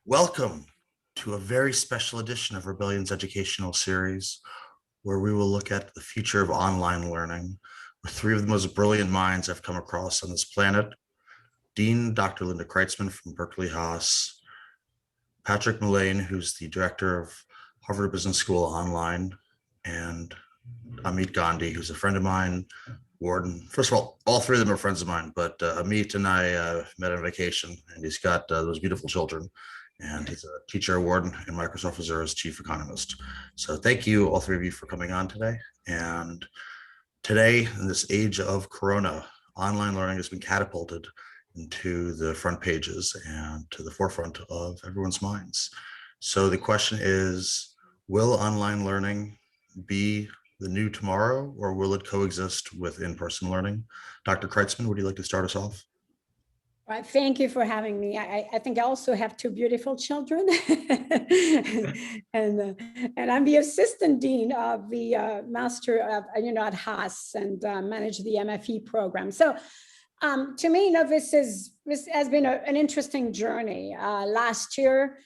Welcome to a very special edition of Rebellion's educational series, where we will look at the future of online learning with three of the most brilliant minds I've come across on this planet. Dean Dr. Linda Kreitzman from Berkeley Haas, Patrick Mullane, who's the director of Harvard Business School Online, and Amit Gandhi, who's a friend of mine, Wharton. First of all three of them are friends of mine, but Amit and I met on vacation, and he's got those beautiful children. And he's a teacher at Wharton and Microsoft Azure's chief economist. So thank you, all three of you, for coming on today. And today, in this age of Corona, online learning has been catapulted into the front pages and to the forefront of everyone's minds. So the question is, will online learning be the new tomorrow, or will it coexist with in-person learning? Dr. Kreitzman, would you like to start us off? Right, thank you for having me. I think I also have two beautiful children, and I'm the assistant dean of the master of at Haas and manage the MFE program. So to me, this has been an interesting journey. Last year,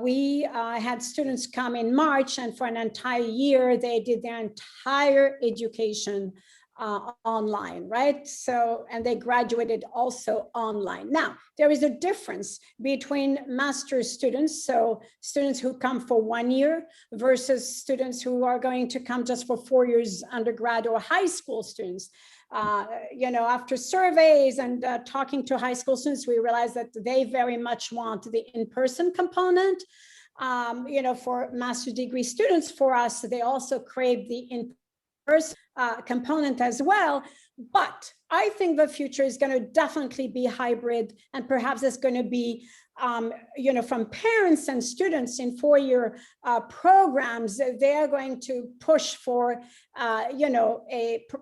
we had students come in March, and for an entire year, they did their entire education online, right? So, and they graduated also online. Now, there is a difference between master's students, so students who come for 1 year versus students who are going to come just for 4 years undergrad, or high school students. After surveys and talking to high school students, we realized that they very much want the in-person component. For master's degree students, for us, they also crave the in-person component as well. But I think the future is going to definitely be hybrid, and perhaps it's going to be from parents and students in 4-year programs. They are going to push for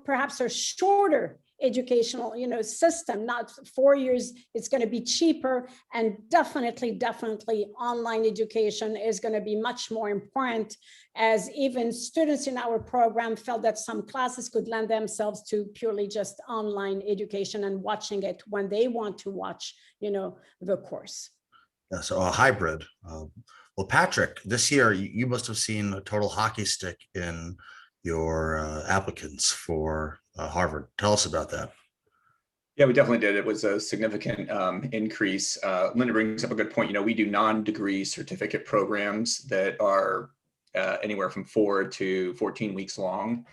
perhaps a shorter educational system, not 4 years. It's going to be cheaper, and definitely online education is going to be much more important, as even students in our program felt that some classes could lend themselves to purely just online education and watching it when they want to watch the course. Yeah, so a hybrid. Well, Patrick, this year you must have seen a total hockey stick in your applicants for Harvard. Tell us about that. Yeah, we definitely did. It was a significant increase. Linda brings up a good point. We do non-degree certificate programs that are anywhere from 4 to 14 weeks long.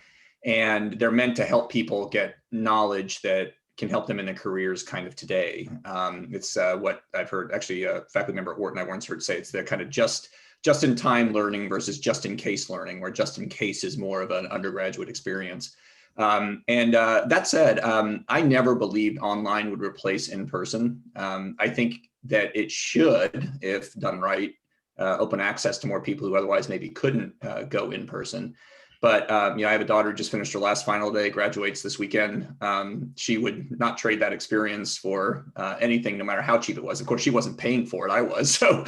And they're meant to help people get knowledge that can help them in their careers kind of today. It's what I've heard, actually, a faculty member at Wharton I once heard say, it's the kind of just-in-time learning versus just-in-case learning, where just-in-case is more of an undergraduate experience. That said, I never believed online would replace in-person. I think that it should, if done right, open access to more people who otherwise maybe couldn't go in person. But I have a daughter who just finished her last final day, graduates this weekend. She would not trade that experience for anything, no matter how cheap it was. Of course, she wasn't paying for it, I was. So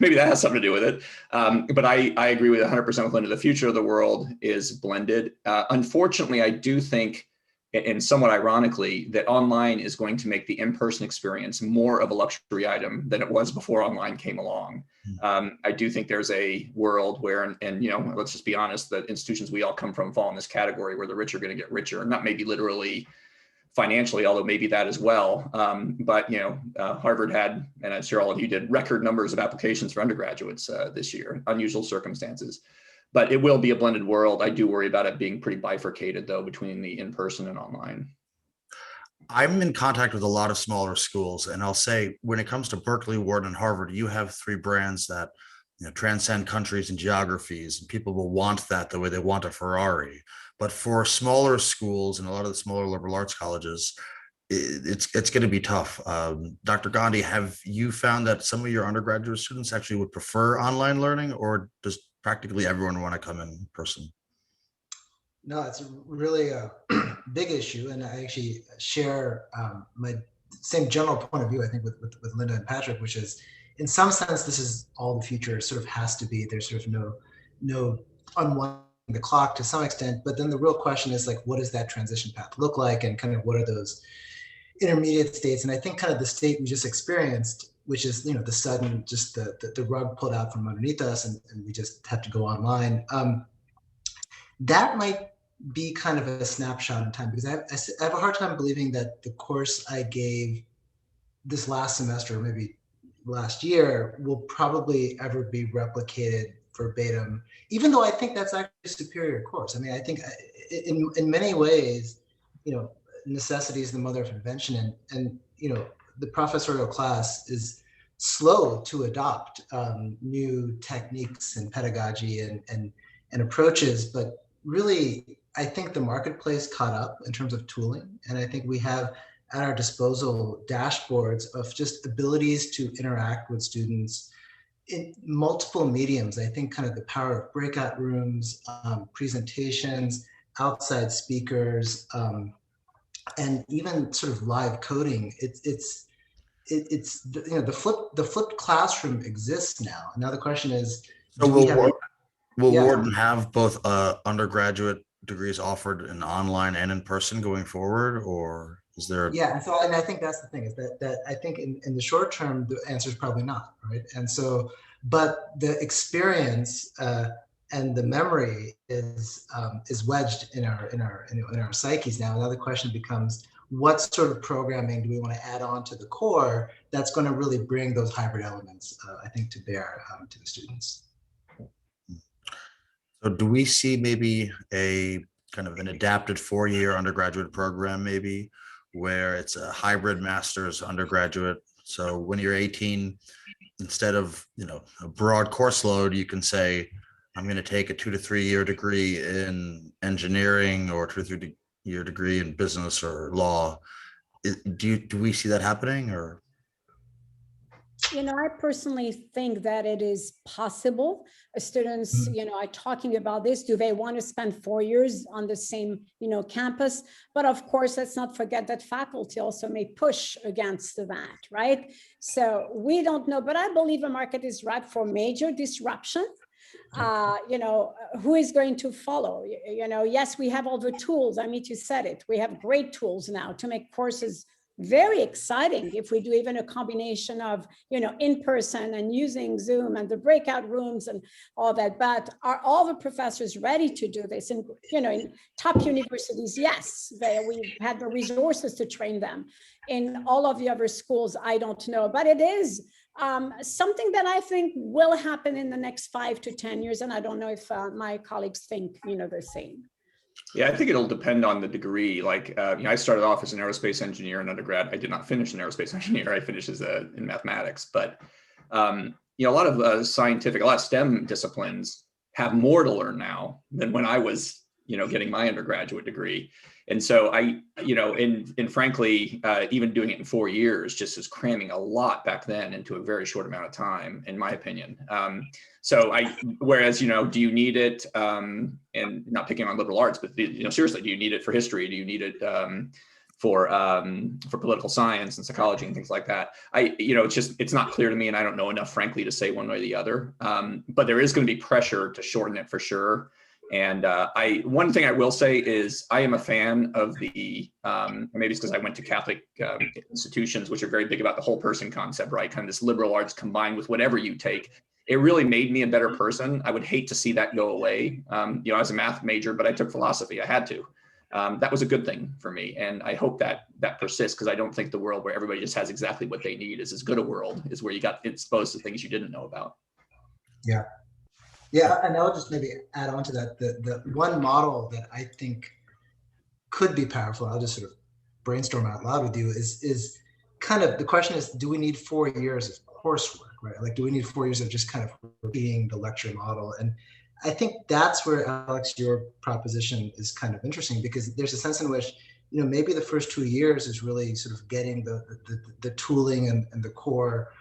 maybe that has something to do with it. But I agree with 100% with Linda. The future of the world is blended. Unfortunately, I do think, and somewhat ironically, that online is going to make the in-person experience more of a luxury item than it was before online came along. I do think there's a world where, and let's just be honest, the institutions we all come from fall in this category where the rich are going to get richer, not maybe literally financially, although maybe that as well. But Harvard had, and I'm sure all of you did, record numbers of applications for undergraduates this year, unusual circumstances. But it will be a blended world. I do worry about it being pretty bifurcated, though, between the in-person and online. I'm in contact with a lot of smaller schools, and I'll say, when it comes to Berkeley, Wharton, and Harvard, you have three brands that transcend countries and geographies, and people will want that the way they want a Ferrari. But for smaller schools and a lot of the smaller liberal arts colleges, it's going to be tough. Dr. Gandhi, have you found that some of your undergraduate students actually would prefer online learning, or does practically everyone want to come in person? No, it's really a big issue, and I actually share my same general point of view, I think, with Linda and Patrick, which is, in some sense, this is all the future sort of has to be. There's sort of no unwinding the clock to some extent, but then the real question is, like, what does that transition path look like, and kind of what are those intermediate states? And I think kind of the state we just experienced which is, the sudden, just the rug pulled out from underneath us, and we just have to go online. That might be kind of a snapshot in time, because I have a hard time believing that the course I gave this last semester, or maybe last year, will probably ever be replicated verbatim, even though I think that's actually a superior course. I mean, I think in many ways, necessity is the mother of invention, and the professorial class is slow to adopt new techniques and pedagogy and approaches, but really, I think the marketplace caught up in terms of tooling, and I think we have at our disposal dashboards of just abilities to interact with students in multiple mediums. I think kind of the power of breakout rooms, presentations, outside speakers, and even sort of live coding. It's the flipped classroom exists now. Now the question is, So do we have will Yeah. Wharton have both undergraduate degrees offered in online and in person going forward, or is there? Yeah, and I think that's the thing, is that I think in the short term the answer is probably not, right? And so, but the experience and the memory is wedged in our psyches now. Another question becomes, what sort of programming do we want to add on to the core that's going to really bring those hybrid elements, I think, to bear to the students. So do we see maybe a kind of an adapted 4-year undergraduate program, maybe, where it's a hybrid master's undergraduate? So when you're 18, instead of, a broad course load, you can say, I'm going to take a 2 to 3 year degree in engineering, or 2 to 3 year degree in business or law. Do we see that happening, or? I personally think that it is possible. Students, are talking about this. Do they want to spend 4 years on the same, campus? But of course, let's not forget that faculty also may push against that, right? So we don't know, but I believe the market is ripe for major disruption. Who is going to follow? Yes, we have all the tools. Amit, you said it. We have great tools now to make courses very exciting. If we do even a combination of, in person and using Zoom and the breakout rooms and all that, but are all the professors ready to do this? And, in top universities, yes, we have the resources to train them. In all of the other schools, I don't know, but it is something that I think will happen in the next 5 to 10 years. And I don't know if my colleagues think, the same. Yeah, I think it'll depend on the degree. Like, I started off as an aerospace engineer in undergrad. I did not finish an aerospace engineer. I finished in mathematics. But, a lot of a lot of STEM disciplines have more to learn now than when I was, getting my undergraduate degree. And so and frankly, even doing it in 4 years just is cramming a lot back then into a very short amount of time, in my opinion. Whereas, do you need it, and not picking on liberal arts, but, seriously, do you need it for history? Do you need it for political science and psychology and things like that? It's not clear to me, and I don't know enough, frankly, to say one way or the other. But there is going to be pressure to shorten it for sure. And one thing I will say is I am a fan of maybe it's because I went to Catholic institutions, which are very big about the whole person concept, right? Kind of this liberal arts combined with whatever you take. It really made me a better person. I would hate to see that go away. I was a math major, but I took philosophy. I had to. That was a good thing for me. And I hope that persists, because I don't think the world where everybody just has exactly what they need is as good a world as where you got exposed to things you didn't know about. Yeah. Yeah, and I'll just maybe add on to that. The one model that I think could be powerful, I'll just sort of brainstorm out loud with you, is kind of, the question is, do we need 4 years of coursework, right? Like, do we need 4 years of just kind of repeating the lecture model? And I think that's where, Alex, your proposition is kind of interesting, because there's a sense in which, maybe the first 2 years is really sort of getting the tooling and the core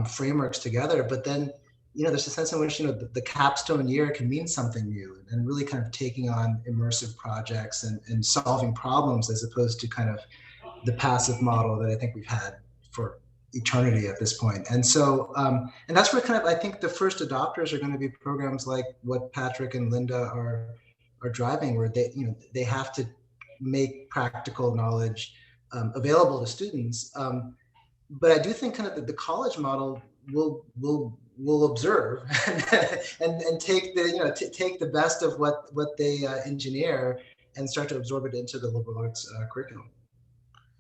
frameworks together, but then there's a sense in which, the capstone year can mean something new, and really kind of taking on immersive projects and solving problems, as opposed to kind of the passive model that I think we've had for eternity at this point. And so, and that's where kind of, I think the first adopters are going to be programs like what Patrick and Linda are driving, where they have to make practical knowledge available to students. but I do think kind of the college model will observe and take the take the best of what they engineer and start to absorb it into the liberal arts curriculum.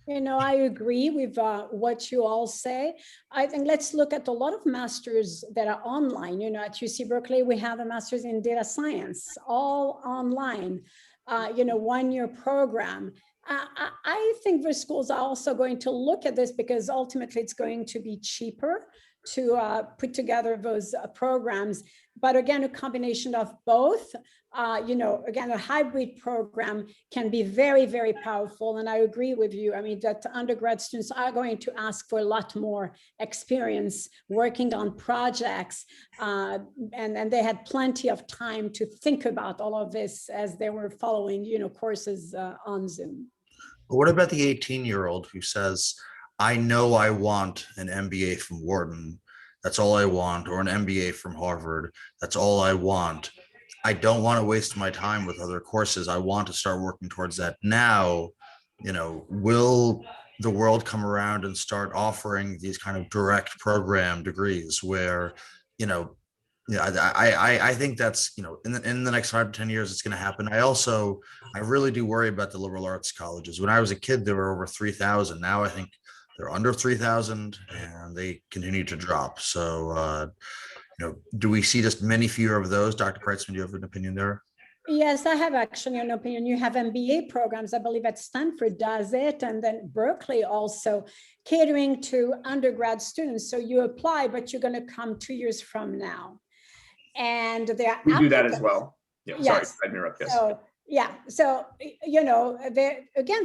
I agree with what you all say. I think let's look at a lot of masters that are online. At UC Berkeley, we have a master's in data science, all online, 1-year program. I think the schools are also going to look at this because ultimately it's going to be cheaper to put together those programs. But again, a combination of both, again, a hybrid program can be very, very powerful. And I agree with you. I mean, that undergrad students are going to ask for a lot more experience working on projects. And they had plenty of time to think about all of this as they were following, courses on Zoom. But what about the 18-year-old who says, I know I want an MBA from Wharton, that's all I want, or an MBA from Harvard, that's all I want. I don't want to waste my time with other courses. I want to start working towards that now. Will the world come around and start offering these kind of direct program degrees where, I think that's, in the next 5 to 10 years, it's going to happen. I really do worry about the liberal arts colleges. When I was a kid, there were over 3,000. Now I think they're under 3,000 and they continue to drop. So, do we see just many fewer of those? Dr. Kreitzman, do you have an opinion there? Yes, I have actually an opinion. You have MBA programs, I believe at Stanford does it, and then Berkeley also catering to undergrad students. So you apply, but you're going to come 2 years from now. And we do that as well. Yeah, yes. Sorry, I interrupt. Yes. So, yeah. So,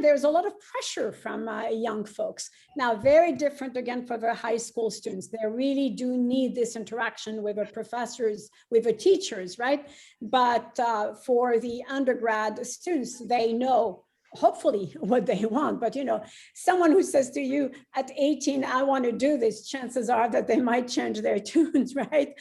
there's a lot of pressure from young folks. Now, very different again for the high school students. They really do need this interaction with the professors, with the teachers, right? But for the undergrad students, they know hopefully what they want. But, someone who says to you at 18, I want to do this, chances are that they might change their tunes, right?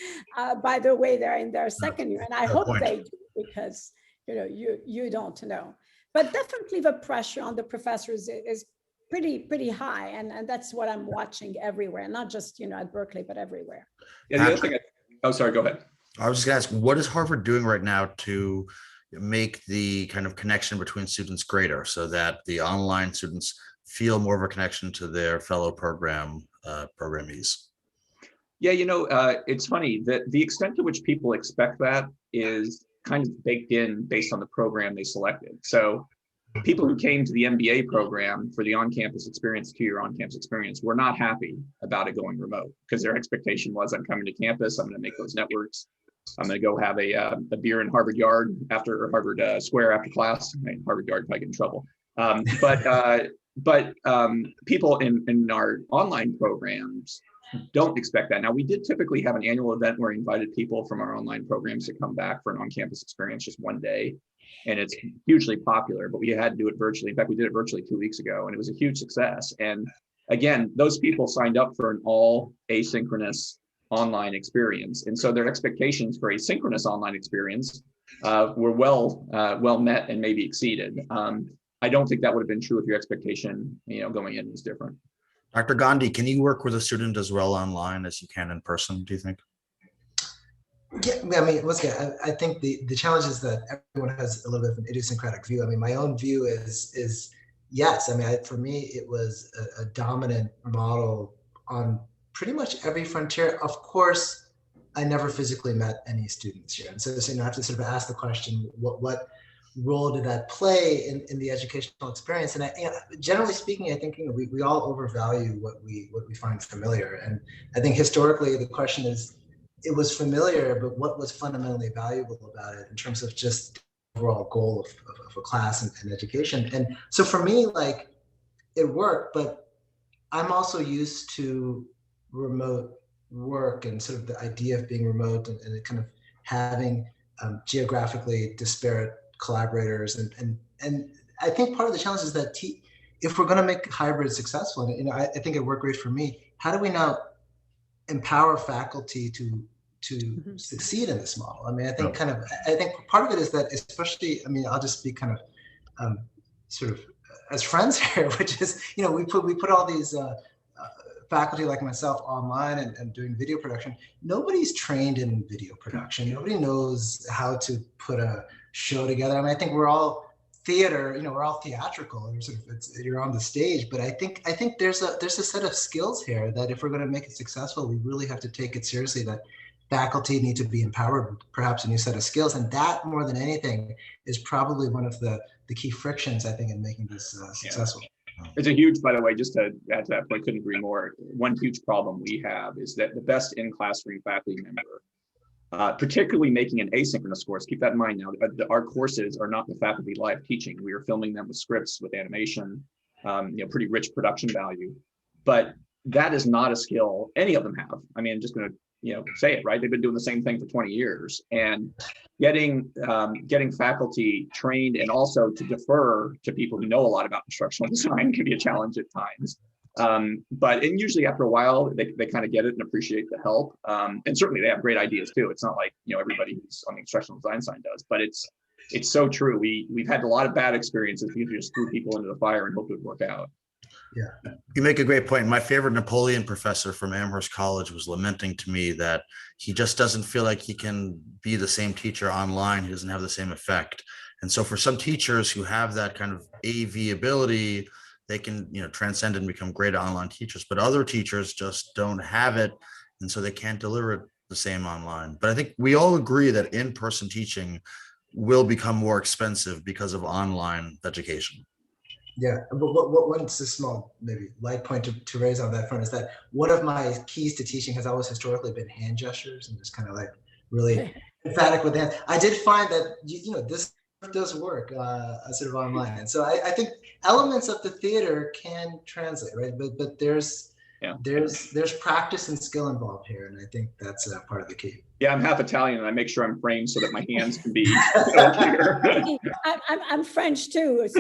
By the way, they're in their second year. And I hope they do, because you don't know. But definitely the pressure on the professors is pretty high. And that's what I'm watching everywhere, not just, at Berkeley, but everywhere. Yeah, the other thing, sorry, go ahead. I was just going to ask, what is Harvard doing right now to make the kind of connection between students greater so that the online students feel more of a connection to their fellow programmees? Yeah, it's funny that the extent to which people expect that is kind of baked in based on the program they selected. So people who came to the MBA program for the on-campus experience, 2-year on-campus experience, were not happy about it going remote because their expectation was, I'm coming to campus, I'm going to make those networks, I'm going to go have a beer in Harvard Yard or Harvard Square after class. Harvard Yard, if I get in trouble. But people in our online programs don't expect that. Now, we did typically have an annual event where we invited people from our online programs to come back for an on-campus experience just one day. And it's hugely popular, but we had to do it virtually. In fact, we did it virtually 2 weeks ago, and it was a huge success. And again, those people signed up for an all asynchronous online experience. And so their expectations for a synchronous online experience were well met and maybe exceeded. I don't think that would have been true if your expectation, going in was different. Dr. Gandhi, can you work with a student as well online as you can in person, do you think? Yeah, I mean, once again, I think the challenge is that everyone has a little bit of an idiosyncratic view. I mean, my own view is yes. I mean, for me, it was a dominant model on pretty much every frontier. Of course, I never physically met any students here. And so I have to sort of ask the question, what role did that play in the educational experience? And generally speaking, I think we all overvalue what we find familiar. And I think historically the question is, it was familiar, but what was fundamentally valuable about it in terms of just the overall goal of a class and education? And so for me, like, it worked, but I'm also used to remote work and sort of the idea of being remote and kind of having geographically disparate collaborators. And I think part of the challenge is that if we're going to make hybrid successful, and I think it worked great for me, how do we now empower faculty to succeed in this model? I mean, I think part of it is that, especially, I mean, I'll just be kind of sort of as friends here, which is, we put all these faculty like myself online and doing video production, nobody's trained in video production. Nobody knows how to put a show together. I mean, I think we're all theater, we're all theatrical. You're on the stage, but I think there's a set of skills here that if we're going to make it successful, we really have to take it seriously. That faculty need to be empowered, perhaps a new set of skills, and that more than anything is probably one of the key frictions, I think, in making this successful. It's a huge, by the way, just to add to that point, couldn't agree more. One huge problem we have is that the best in-classroom faculty member, particularly making an asynchronous course, keep that in mind now, our courses are not the faculty live teaching. We are filming them with scripts, with animation, pretty rich production value. But that is not a skill any of them have. I mean, I'm just going to say it, right? They've been doing the same thing for 20 years, and getting faculty trained and also to defer to people who know a lot about instructional design can be a challenge at times. But usually after a while, they kind of get it and appreciate the help. And certainly they have great ideas too. It's not like, everybody who's on the instructional design side does, but it's so true. We've had a lot of bad experiences. We just threw people into the fire and hoped it would work out. Yeah. You make a great point. My favorite Napoleon professor from Amherst College was lamenting to me that he just doesn't feel like he can be the same teacher online. He doesn't have the same effect. And so for some teachers who have that kind of AV ability, they can, transcend and become great online teachers, but other teachers just don't have it. And so they can't deliver it the same online. But I think we all agree that in-person teaching will become more expensive because of online education. Yeah, but what's a small, maybe light point to raise on that front is that one of my keys to teaching has always historically been hand gestures and just kind of like really emphatic with hands. I did find that, this does work sort of online. And so I think elements of the theater can translate, right? But there's practice and skill involved here. And I think that's part of the key. Yeah, I'm half Italian and I make sure I'm framed so that my hands can be here. I'm French too, so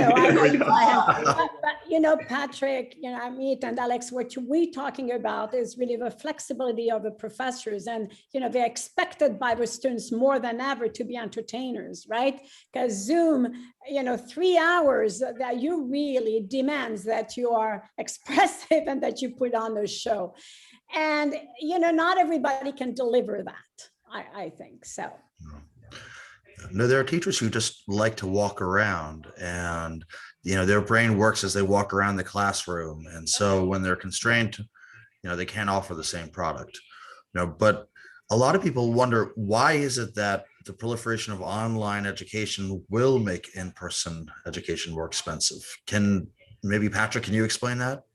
Patrick, Amit and Alex, what we're talking about is really the flexibility of the professors, and they're expected by the students more than ever to be entertainers, right? Because Zoom, 3 hours that you really demands that you are expressive and that you put on the show. And, not everybody can deliver that, I think so. No, there are teachers who just like to walk around and, their brain works as they walk around the classroom. And so when they're constrained, they can't offer the same product, but a lot of people wonder, why is it that the proliferation of online education will make in-person education more expensive? Patrick, can you explain that?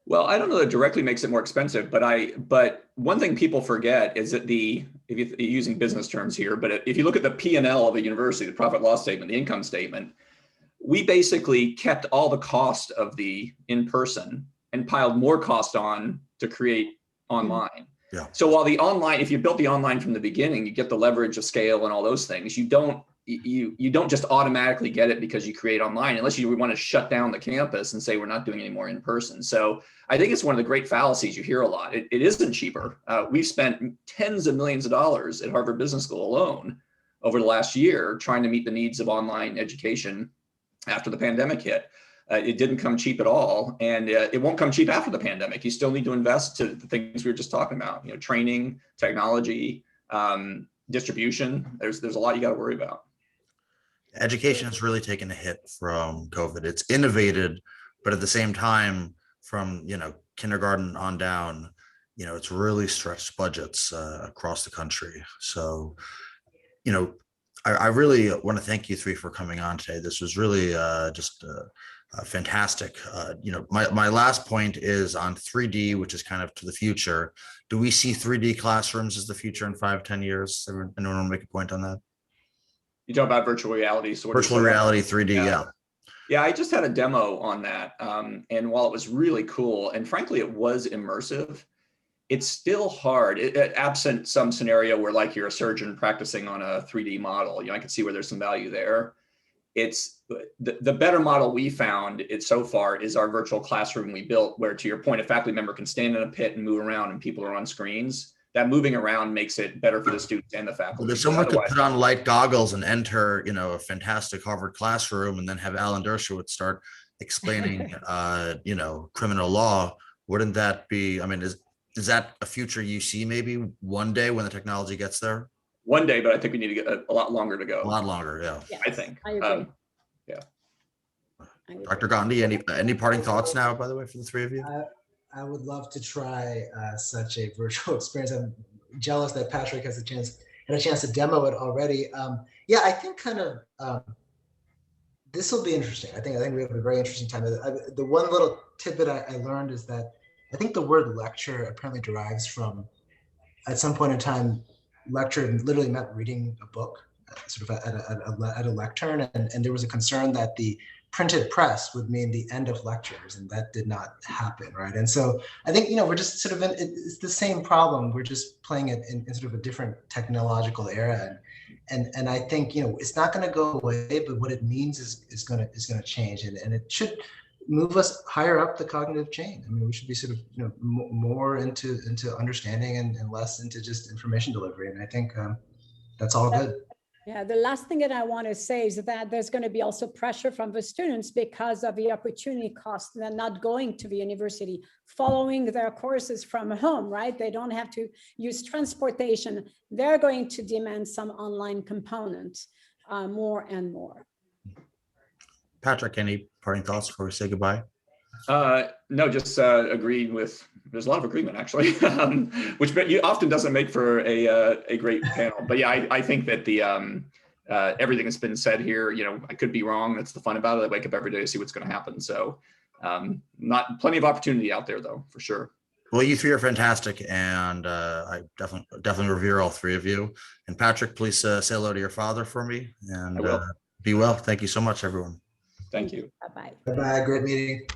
Well, I don't know that it directly makes it more expensive, but one thing people forget is that if you're using business terms here, but if you look at the P&L of a university, the profit loss statement, the income statement, we basically kept all the cost of the in-person and piled more cost on to create online. Yeah. So while the online, if you built the online from the beginning, you get the leverage of scale and all those things, you don't just automatically get it because you create online, unless you want to shut down the campus and say we're not doing any more in person. So I think it's one of the great fallacies you hear a lot. It isn't cheaper. We've spent tens of millions of dollars at Harvard Business School alone over the last year trying to meet the needs of online education after the pandemic hit. It didn't come cheap at all, and it won't come cheap after the pandemic. You still need to invest to the things we were just talking about, training, technology, distribution. There's a lot you got to worry about. Education has really taken a hit from COVID. It's innovated, but at the same time, from kindergarten on down, it's really stretched budgets across the country. So, I really want to thank you three for coming on today. This was really just fantastic. My last point is on 3D, which is kind of to the future. Do we see 3D classrooms as the future in 5-10 years? Anyone want to make a point on that? You talk about virtual reality. So virtual reality, 3D, yeah. Yeah, I just had a demo on that. And while it was really cool, and frankly, it was immersive, it's still hard, absent some scenario where like you're a surgeon practicing on a 3D model. I can see where there's some value there. It's the better model we found so far is our virtual classroom we built, where to your point, a faculty member can stand in a pit and move around and people are on screens. That moving around makes it better for the students and the faculty. If someone could put on light goggles and enter, a fantastic Harvard classroom and then have Alan Dershowitz start explaining, criminal law, Wouldn't that be, I mean, is that a future you see maybe one day when the technology gets there? One day, but I think we need to get a lot longer to A go, lot longer, yeah. Yes, I think. I agree. Yeah. I agree. Dr. Gandhi, any parting thoughts now, by the way, for the three of you? I would love to try such a virtual experience. I'm jealous that Patrick had a chance to demo it already. Yeah, I think kind of this will be interesting. I think we have a very interesting time. The one little tidbit I learned is that I think the word lecture apparently derives from, at some point in time, lecture literally meant reading a book, sort of at a lectern, and there was a concern that the printed press would mean the end of lectures, and that did not happen, right? And so I think, we're just sort of it's the same problem. We're just playing it in sort of a different technological era, and I think it's not going to go away, but what it means is going to change, and it should move us higher up the cognitive chain. I mean, we should be sort of more into understanding and less into just information delivery, and I think that's all good. Yeah, the last thing that I want to say is that there's going to be also pressure from the students because of the opportunity cost. They're not going to the university, following their courses from home, right? They don't have to use transportation. They're going to demand some online component more and more. Patrick, any parting thoughts before we say goodbye? No, just agreeing with, there's a lot of agreement actually, which often doesn't make for a great panel. But yeah, I think that the everything that's been said here, I could be wrong. That's the fun about it. I wake up every day to see what's going to happen. So not plenty of opportunity out there though, for sure. Well, you three are fantastic, and I definitely revere all three of you. And Patrick, please say hello to your father for me, and be well. Thank you so much, everyone. Thank you. Bye-bye. Bye-bye. Great meeting.